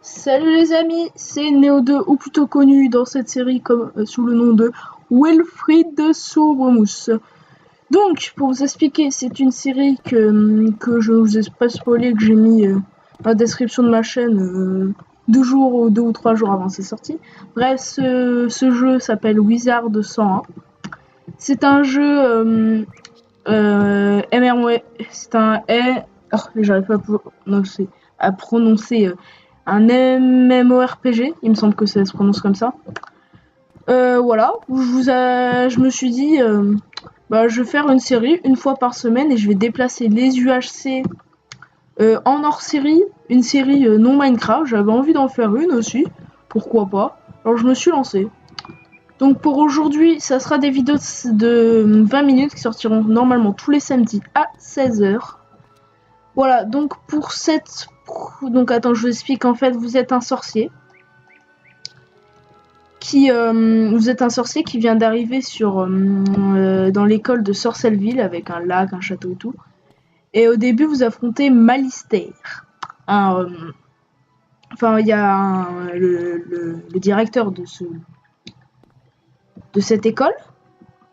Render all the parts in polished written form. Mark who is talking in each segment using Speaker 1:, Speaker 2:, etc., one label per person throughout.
Speaker 1: Salut les amis, c'est Néo2 ou plutôt connu dans cette série comme sous le nom de Wilfried de Sourbremousse. Donc, pour vous expliquer, c'est une série que je ne vous ai pas spoilé, que j'ai mis dans la description de ma chaîne 2 ou 3 jours avant sa sortie. Bref, ce jeu s'appelle Wizard 101. C'est un jeu MMO, c'est un j'arrive pas à prononcer un MMORPG, il me semble que ça se prononce comme ça. Voilà, je me suis dit, je vais faire une série une fois par semaine et je vais déplacer les UHC en hors série, une série non Minecraft. J'avais envie d'en faire une aussi, pourquoi pas. Alors je me suis lancé. Donc pour aujourd'hui, ça sera des vidéos de 20 minutes qui sortiront normalement tous les samedis à 16h. Voilà, donc donc attends, je vous explique. En fait, vous êtes un sorcier qui vient d'arriver dans l'école de Sorcelleville avec un lac, un château et tout. Et au début, vous affrontez Malistaire. Il y a le directeur de cette école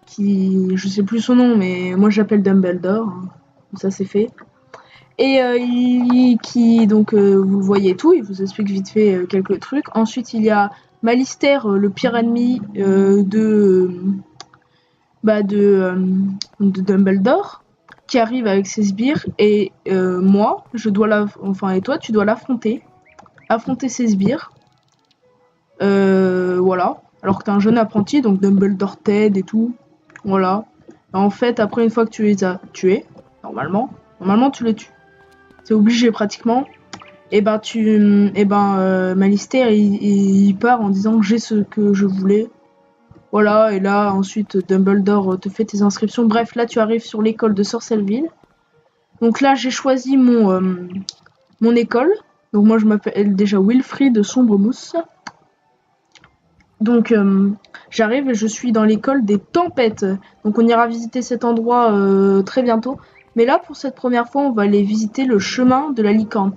Speaker 1: qui, je sais plus son nom, mais moi j'appelle Dumbledore. Hein, ça c'est fait. Et vous le voyez tout, il vous explique vite fait quelques trucs. Ensuite, il y a Malistaire, le pire ennemi de Dumbledore, qui arrive avec ses sbires. Et moi, et toi, tu dois affronter ses sbires. Voilà. Alors que t'es un jeune apprenti, donc Dumbledore t'aide et tout. Voilà. En fait, après, une fois que tu les as tués, normalement tu les tues. C'est obligé pratiquement. Malistaire il part en disant j'ai ce que je voulais. Voilà, et là ensuite Dumbledore te fait tes inscriptions. Bref, là tu arrives sur l'école de Sorcelleville. Donc là j'ai choisi mon école. Donc moi je m'appelle déjà Wilfried de Sourbremousse. Donc j'arrive et je suis dans l'école des tempêtes. Donc on ira visiter cet endroit très bientôt. Mais là pour cette première fois on va aller visiter le chemin de la licorne,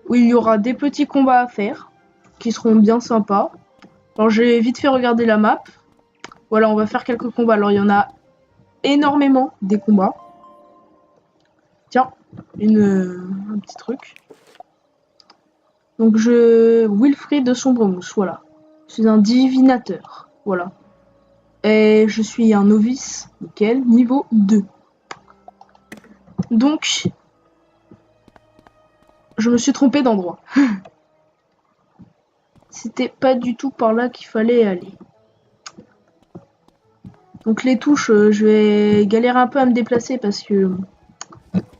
Speaker 1: où il y aura des petits combats à faire, qui seront bien sympas. Alors j'ai vite fait regarder la map. Voilà, on va faire quelques combats. Alors il y en a énormément des combats. Tiens, un petit truc. Donc Wilfried de Sourbremousse, voilà. Je suis un divinateur, voilà. Et je suis un novice, nickel, niveau 2. Donc, je me suis trompé d'endroit. C'était pas du tout par là qu'il fallait aller. Donc les touches, je vais galérer un peu à me déplacer parce que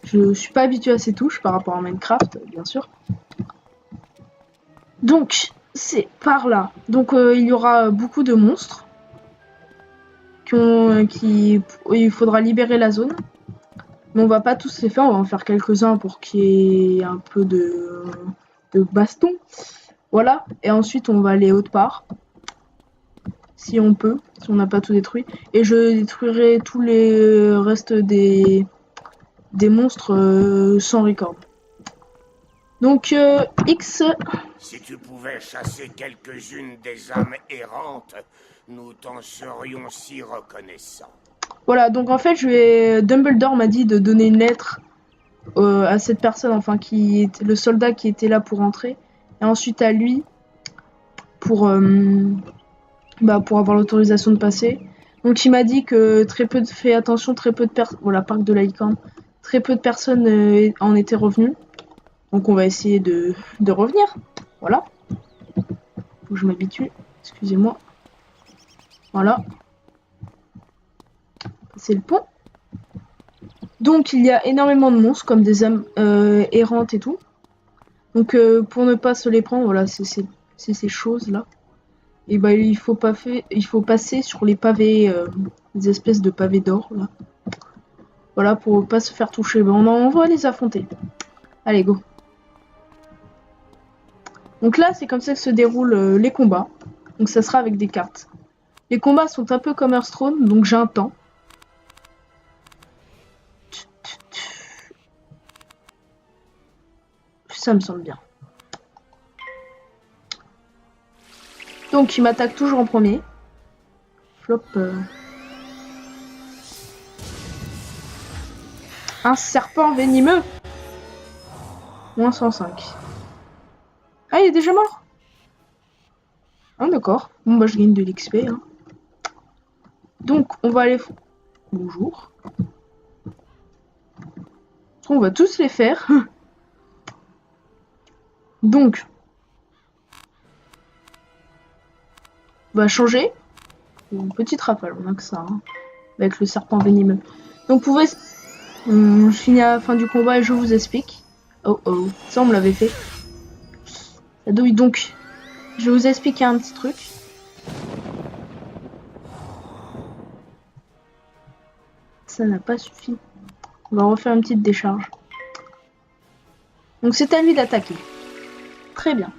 Speaker 1: je suis pas habituée à ces touches par rapport à Minecraft, bien sûr. Donc, c'est par là. Donc il y aura beaucoup de monstres. Il faudra libérer la zone. Mais on va pas tous les faire, on va en faire quelques-uns pour qu'il y ait un peu de baston. Voilà, et ensuite on va aller autre part. Si on peut, si on n'a pas tout détruit. Et je détruirai tous les restes des monstres sans record. Donc X.
Speaker 2: Si tu pouvais chasser quelques-unes des âmes errantes, nous t'en serions si reconnaissants.
Speaker 1: Voilà, donc en fait, Dumbledore m'a dit de donner une lettre à cette personne, enfin qui était le soldat qui était là pour entrer, et ensuite à lui pour avoir l'autorisation de passer. Donc il m'a dit que fais attention, très peu de personnes, voilà, parc de la licorne, très peu de personnes en étaient revenues. Donc on va essayer de revenir. Voilà. Faut que je m'habitue. Excusez-moi. Voilà. C'est le pont. Donc il y a énormément de monstres comme des âmes errantes et tout. Donc pour ne pas se les prendre, voilà, c'est ces choses là. Et il faut passer sur les pavés, des espèces de pavés d'or là. Voilà, pour pas se faire toucher. On va les affronter. Allez, go. Donc là, c'est comme ça que se déroulent les combats. Donc ça sera avec des cartes. Les combats sont un peu comme Hearthstone, donc j'ai un temps. Ça me semble bien. Donc il m'attaque toujours en premier. Flop. Un serpent venimeux. Moins 105. Ah, il est déjà mort. Ah, d'accord. Bon, bah, je gagne de l'XP. Hein. Donc, on va aller... Bonjour. On va tous les faire. Donc, on va changer. Une petite rafale, on a que ça. Hein, avec le serpent venimeux. Donc, vous pouvez... je finis à la fin du combat et je vous explique. Oh oh, ça on me l'avait fait. Ça douille. Donc, je vais vous expliquer un petit truc. Ça n'a pas suffi. On va refaire une petite décharge. Donc c'est à lui d'attaquer. Très bien.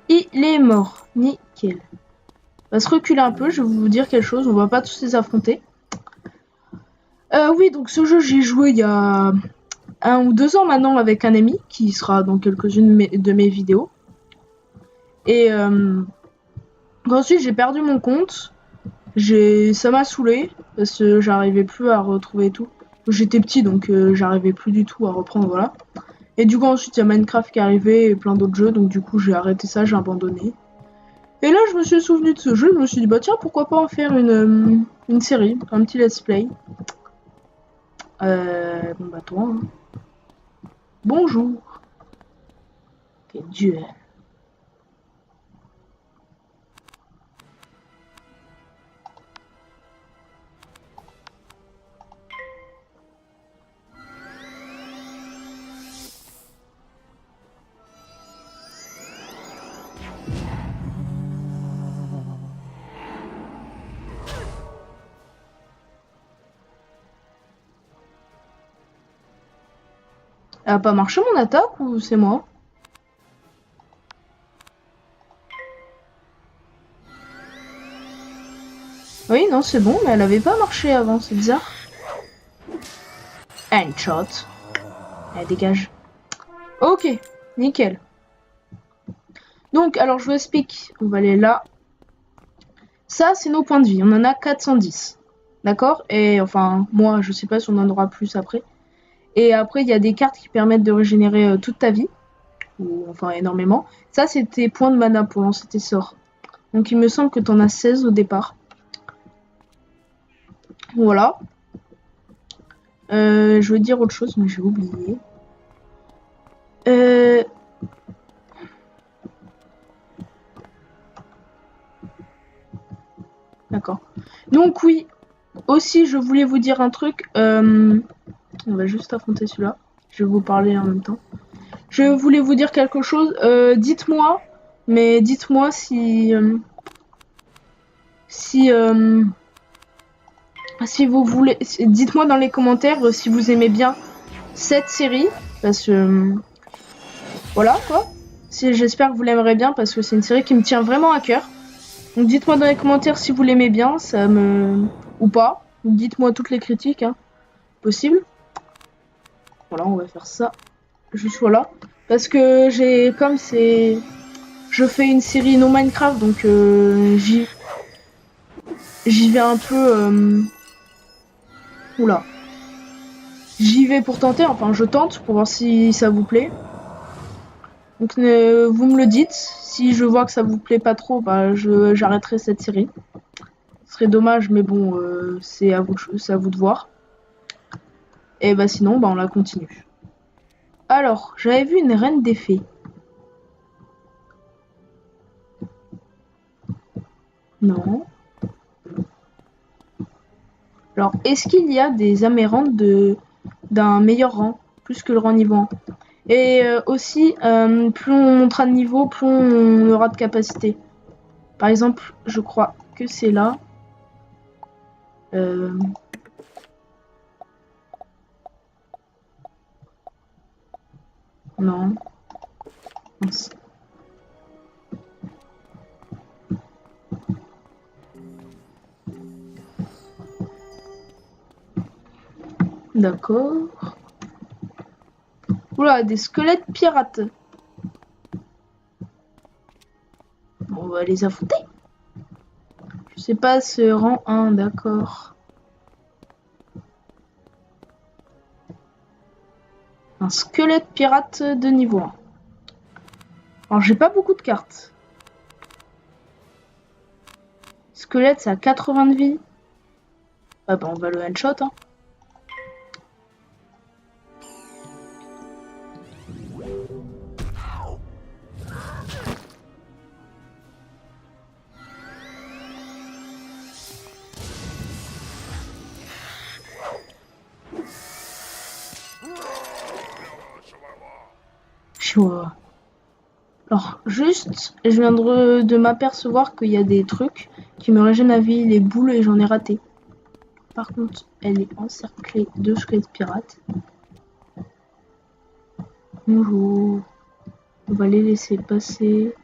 Speaker 1: Il est mort. Nickel. On va se reculer un peu, je vais vous dire quelque chose. On va pas tous les affronter. Oui, donc ce jeu, j'ai joué il y a 1 ou 2 ans maintenant avec un ami qui sera dans quelques-unes de mes vidéos. Et ensuite, j'ai perdu mon compte. Ça m'a saoulé parce que j'arrivais plus à retrouver tout. J'étais petit donc j'arrivais plus du tout à reprendre, voilà. Et du coup ensuite il y a Minecraft qui est arrivé et plein d'autres jeux, donc du coup j'ai arrêté ça, j'ai abandonné. Et là je me suis souvenu de ce jeu, je me suis dit bah tiens pourquoi pas en faire une série, un petit let's play. Bon bah toi. Hein. Bonjour. Quel duel. Elle a pas marché mon attaque ou c'est moi? Oui, non, c'est bon, mais elle avait pas marché avant, c'est bizarre. Handshot. Elle dégage. Ok, nickel. Donc, alors je vous explique. On va aller là. Ça, c'est nos points de vie. On en a 410. D'accord? Et enfin, moi, je sais pas si on en aura plus après. Et après, il y a des cartes qui permettent de régénérer toute ta vie. Ou enfin, énormément. Ça, c'est tes points de mana pour lancer tes sorts. Donc, il me semble que t'en as 16 au départ. Voilà. Je veux dire autre chose, mais j'ai oublié. D'accord. Donc, oui. Aussi, je voulais vous dire un truc. On va juste affronter celui-là. Je vais vous parler en même temps. Je voulais vous dire quelque chose. Dites-moi, mais dites-moi si si vous voulez. Dites-moi dans les commentaires si vous aimez bien cette série, parce que voilà quoi. J'espère que vous l'aimerez bien parce que c'est une série qui me tient vraiment à cœur. Donc dites-moi dans les commentaires si vous l'aimez bien, ou pas. Dites-moi toutes les critiques, hein, possible. Voilà, on va faire ça. Juste voilà. Parce que je fais une série non Minecraft, donc j'y vais un peu... Oula. J'y vais pour tenter, enfin je tente pour voir si ça vous plaît. Donc vous me le dites. Si je vois que ça vous plaît pas trop, bah j'arrêterai cette série. Ce serait dommage, mais bon, c'est à vous de voir. Et bah sinon, bah on la continue. Alors, j'avais vu une reine des fées. Non. Alors, est-ce qu'il y a des amérantes d'un meilleur rang, plus que le rang niveau 1? Et aussi, plus on montera de niveau, plus on aura de capacité. Par exemple, je crois que c'est là. Non. Mince. D'accord. Oula, des squelettes pirates. Bon, on va les affronter. Je sais pas, ce rang 1, d'accord. Un squelette pirate de niveau 1. Alors, j'ai pas beaucoup de cartes. Squelette, ça a 80 de vie. Ah bah, on va le one-shot, hein. Chihuahua. Alors, juste, je viens de m'apercevoir qu'il y a des trucs qui me régènent la vie, les boules, et j'en ai raté. Par contre, elle est encerclée de squelettes pirates. Bonjour. On va les laisser passer.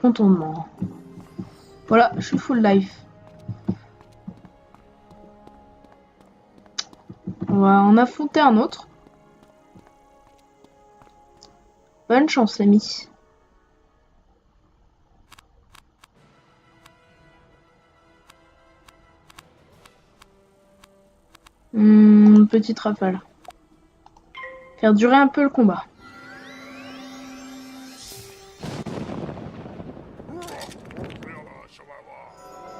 Speaker 1: Contentement. Voilà, je suis full life. On va en affronter un autre. Bonne chance, l'ami. Petite rafale. Faire durer un peu le combat.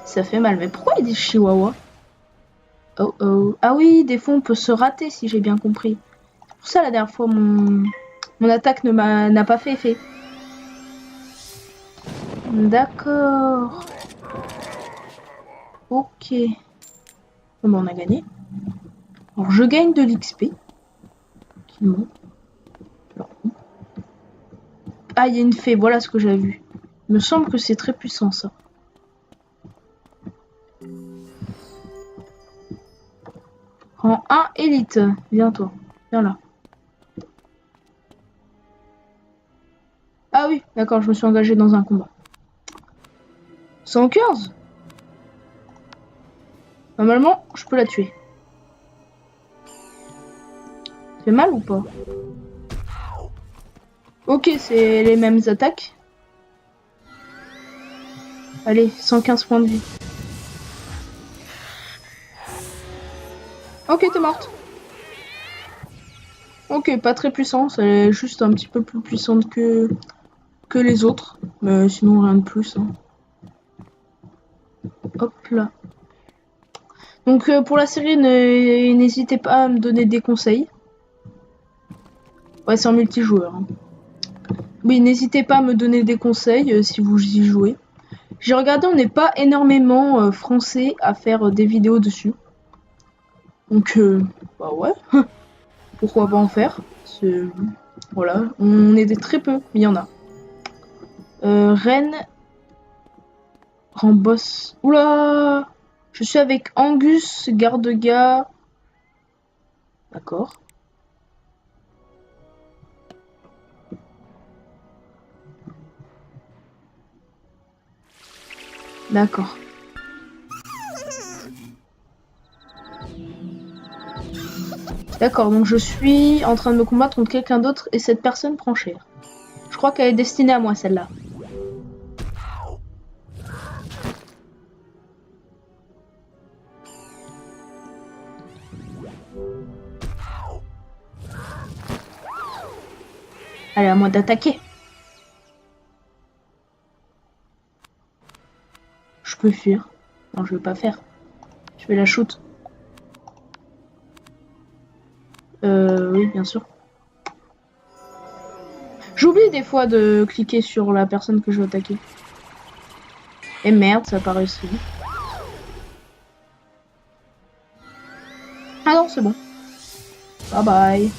Speaker 1: Ça fait mal, mais pourquoi il dit chihuahua? Oh oh. Ah oui, des fois on peut se rater si j'ai bien compris. C'est pour ça la dernière fois mon attaque n'a pas fait effet. D'accord. Ok. Bon bah on a gagné. Alors je gagne de l'XP. Ah, il y a une fée, voilà ce que j'avais vu. Il me semble que c'est très puissant ça. Rang 1 élite. Viens toi. Viens là. Ah oui, d'accord, je me suis engagé dans un combat. 115. Normalement, je peux la tuer. Ça fait mal ou pas? Ok, c'est les mêmes attaques. Allez, 115 points de vie. Ok, t'es morte. Ok, pas très puissante, elle est juste un petit peu plus puissante que les autres. Mais sinon, rien de plus. Hein. Hop là. Donc pour la série, n'hésitez pas à me donner des conseils. Ouais, c'est en multijoueur. Hein. Oui, n'hésitez pas à me donner des conseils si vous y jouez. J'ai regardé, on n'est pas énormément français à faire des vidéos dessus. Donc, bah ouais, pourquoi pas en faire. Voilà, on est très peu, mais il y en a. Rennes, Ramboss. Oula! Je suis avec Angus, garde-gars. D'accord. D'accord. D'accord, donc je suis en train de me combattre contre quelqu'un d'autre et cette personne prend cher. Je crois qu'elle est destinée à moi, celle-là. Allez, à moi d'attaquer. Je peux fuir. Non, je vais pas faire. Je vais la shoot. Oui, bien sûr. J'oublie des fois de cliquer sur la personne que je veux attaquer. Et merde, ça apparaît aussi. Ah non, c'est bon. Bye bye.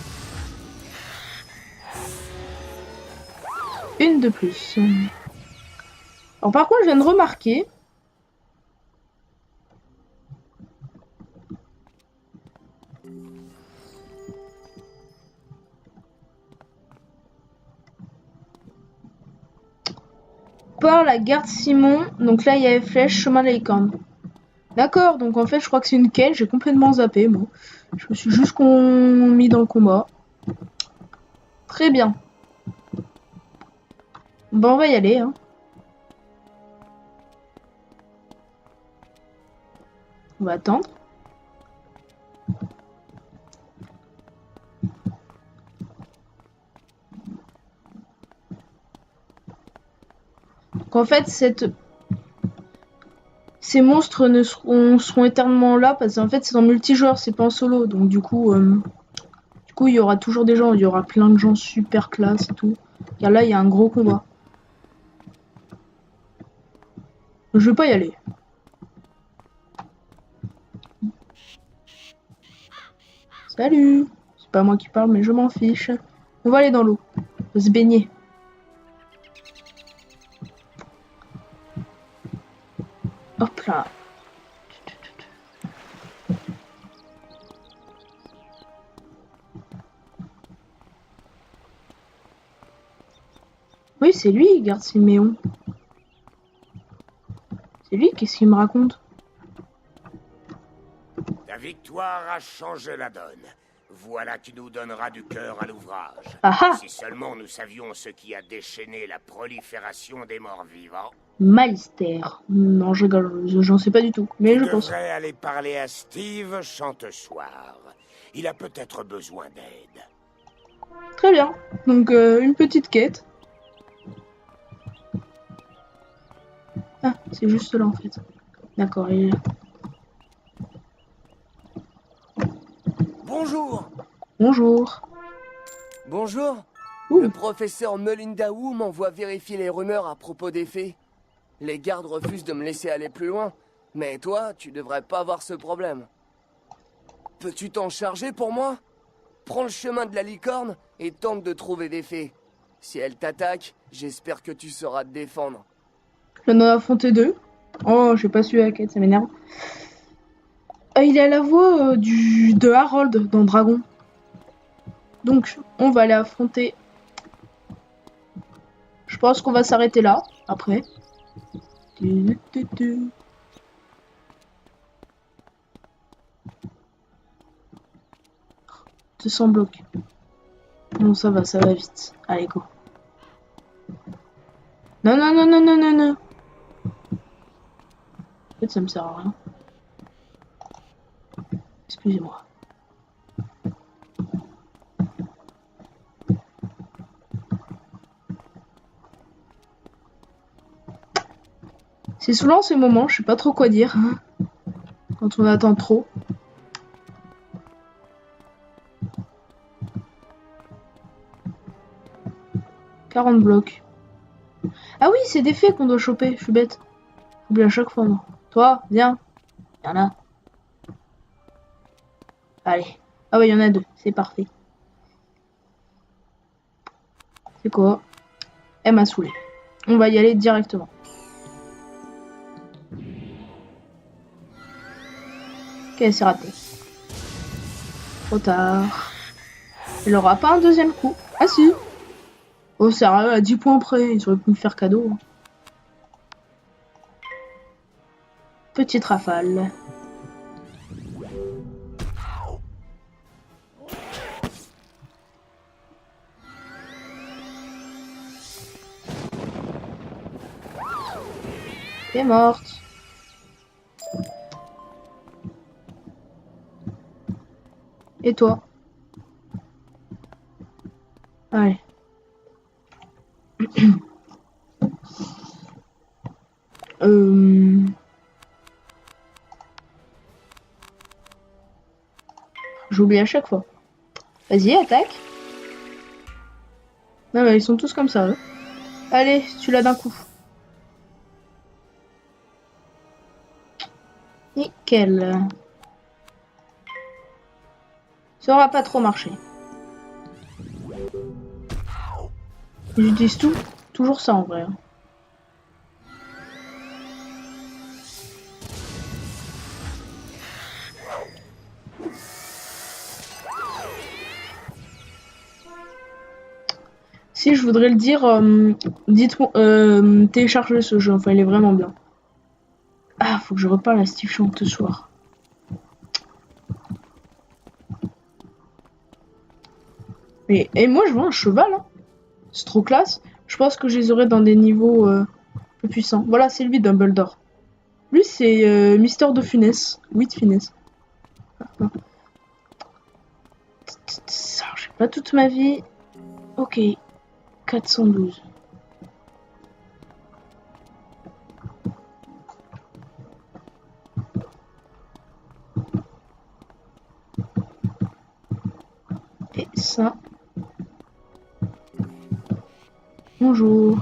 Speaker 1: Une de plus. Alors par contre, je viens de remarquer. par la gare Simon. Donc là, il y avait flèche, chemin de la licorne. D'accord, donc en fait, je crois que c'est une quête. J'ai complètement zappé, moi. Je me suis juste mis dans le combat. Très bien. Bon, on va y aller, hein. On va attendre. Donc en fait, ces monstres seront éternellement là parce qu'en fait, c'est en multijoueur, c'est pas en solo. Donc du coup, il y aura toujours des gens. Il y aura plein de gens super classe et tout. Car là, il y a un gros combat. Je vais pas y aller. Salut! C'est pas moi qui parle, mais je m'en fiche. On va aller dans l'eau. On va se baigner. Hop là. Oui, c'est lui, garde Siméon. C'est lui, qu'est-ce qu'il me raconte?
Speaker 2: Ta victoire a changé la donne. Voilà qui nous donnera du cœur à l'ouvrage.
Speaker 1: Ah ah!
Speaker 2: Si seulement nous savions ce qui a déchaîné la prolifération des morts vivants.
Speaker 1: Malister. Non, je rigole, j'en sais pas du tout. Mais
Speaker 2: Tu
Speaker 1: je pense.
Speaker 2: devrais aller parler à Steve Chantesoir. Il a peut-être besoin d'aide.
Speaker 1: Très bien. Donc, une petite quête. Ah, c'est juste là en fait. D'accord, il est là.
Speaker 3: Bonjour.
Speaker 1: Bonjour.
Speaker 3: Bonjour.
Speaker 1: Ouh.
Speaker 3: Le professeur Melinda Wu m'envoie vérifier les rumeurs à propos des fées. Les gardes refusent de me laisser aller plus loin, mais toi, tu devrais pas avoir ce problème. Peux-tu t'en charger pour moi? Prends le chemin de la licorne et tente de trouver des fées. Si elles t'attaquent, j'espère que tu sauras te défendre.
Speaker 1: J'en ai affronté deux. Oh, j'ai pas su la quête, ça m'énerve. Il est à la voix de Harold dans Dragon. Donc, on va aller affronter. Je pense qu'on va s'arrêter là, après. 200 blocs. Bon, ça va vite. Allez, go. Non, non, non, non, non, non, non. En fait, ça me sert à rien. Excusez-moi. C'est souvent ces moments, je sais pas trop quoi dire. Quand on attend trop. « 40 blocs. Ah oui, c'est des fées qu'on doit choper, je suis bête. J'oublie à chaque fois, moi. Toi, viens. Viens là. Allez. Ah ouais, il y en a deux, c'est parfait. C'est quoi? Elle m'a saoulé. On va y aller directement. Ok, c'est raté. Trop tard. Elle aura pas un deuxième coup. Ah si. Oh sérieux, à 10 points près, ils auraient pu me faire cadeau. Petite rafale. Elle est morte. Et toi? Allez. J'oublie à chaque fois. Vas-y, attaque. Non mais ils sont tous comme ça, eux. Allez, tu l'as d'un coup. Nickel. Ça aura pas trop marché. J'utilise toujours ça en vrai. Si je voudrais le dire, dites-moi, téléchargez ce jeu, enfin il est vraiment bien. Ah, faut que je reparle à Steve Chante ce soir. Et moi je vois un cheval, hein. C'est trop classe. Je pense que je les aurai dans des niveaux plus puissants. Voilà, c'est lui Dumbledore. Lui c'est Mister de Funès. Oui, de Funès. J'ai pas toute ma vie. Ok, 412. Et ça. Bonjour.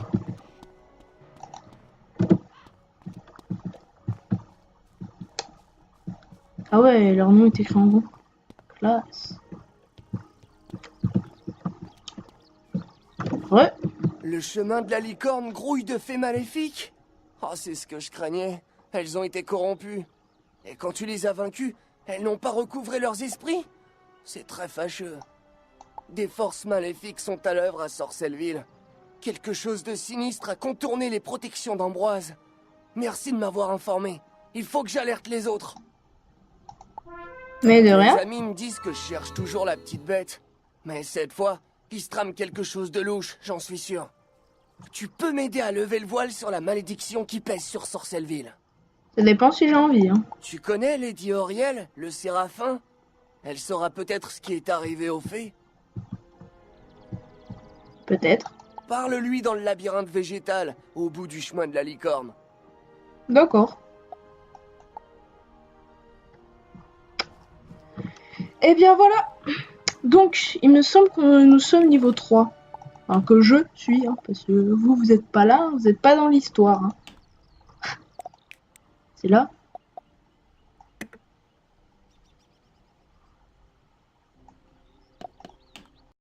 Speaker 1: Ah ouais, leur nom est écrit en gros. Classe. Ouais.
Speaker 3: Le chemin de la licorne grouille de fées maléfiques? Oh, c'est ce que je craignais. Elles ont été corrompues. Et quand tu les as vaincues, elles n'ont pas recouvré leurs esprits? C'est très fâcheux. Des forces maléfiques sont à l'œuvre à Sorcelleville. Quelque chose de sinistre a contourné les protections d'Ambroise. Merci de m'avoir informé. Il faut que j'alerte les autres.
Speaker 1: Mais de rien.
Speaker 3: Mes amis me disent que je cherche toujours la petite bête. Mais cette fois, il se trame quelque chose de louche, j'en suis sûr. Tu peux m'aider à lever le voile sur la malédiction qui pèse sur Sorcelleville?
Speaker 1: Ça dépend si j'ai envie, hein.
Speaker 3: Tu connais Lady Auriel, le séraphin? Elle saura peut-être ce qui est arrivé aux fées.
Speaker 1: Peut-être.
Speaker 3: Parle-lui dans le labyrinthe végétal, au bout du chemin de la licorne.
Speaker 1: D'accord. Eh bien voilà. Donc, il me semble que nous sommes niveau 3. Enfin, que je suis, hein, parce que vous êtes pas là, vous êtes pas dans l'histoire. Hein. C'est là.